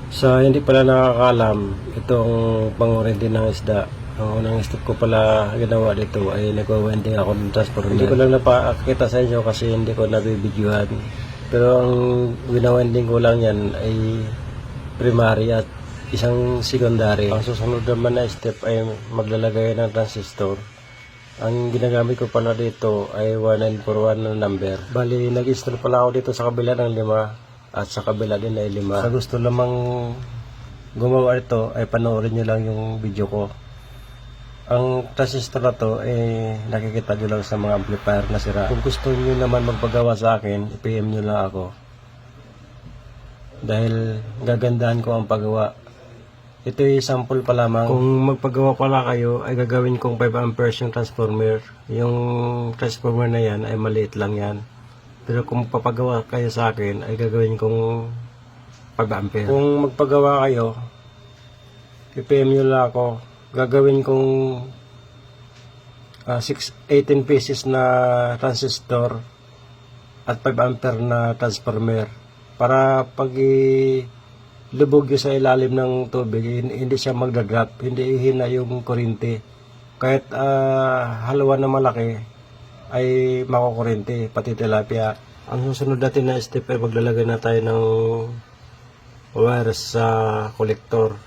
Sa hindi pala nakakalam, itong pang-warranty ng isda. Ang unang step ko pala ginawa dito ay nagwa-winding ako ng transformer. Hindi ko lang napakita sa inyo kasi hindi ko nabibidyohan. Pero ang winawinding ko lang yan ay primary at isang secondary. Ang susunod naman na step ay maglalagay ng transistor. Ang ginagamit ko pala dito ay 1941 na number. Bali, nag-install pala ako dito sa kabila ng 5 at sa kabila din ay 5. Sa gusto lamang gumawa ito ay panoorin nyo lang yung video ko. Ang transistor na to ay nakikita nyo lang sa mga amplifier na sira. Kung gusto nyo naman magpagawa sa akin, i-PM nyo lang ako. Dahil gagandahan ko ang paggawa. Ito ay sample pa lamang. Kung magpagawa pala kayo, ay gagawin kong 5 amperes yung transformer. Yung transformer na yan ay maliit lang yan. Pero kung papagawa kayo sa akin, ay gagawin kong 5 ampere. Kung magpagawa kayo, i-PM nyo lang ako. Gagawin kong 18 pieces na transistor at 5 ampere na transformer. Para pag lubog sa ilalim ng tubig, hindi siya magdadrop, hindi ihina yung kuryente. Kahit halawa na malaki, ay makukuryente, pati tilapia. Ang susunod natin na step ay maglalagay na tayo ng wires sa collector.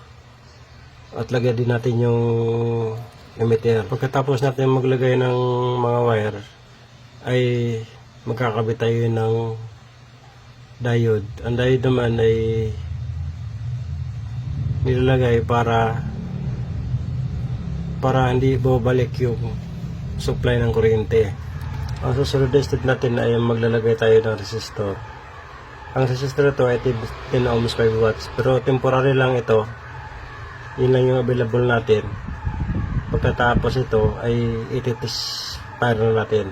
At lagyan din natin yung emitter. Pagkatapos natin maglagay ng mga wire, ay magkakabit tayo ng diode. Ang diode naman ay nilalagay para hindi bumabalik yung supply ng kuryente. Ang susunod na step natin ay maglalagay tayo ng resistor. Ang resistor ito ay 10 ohms 5 watts, pero temporary lang ito. Yun lang yung available natin. Pagkatapos ito ay ititis fire na natin.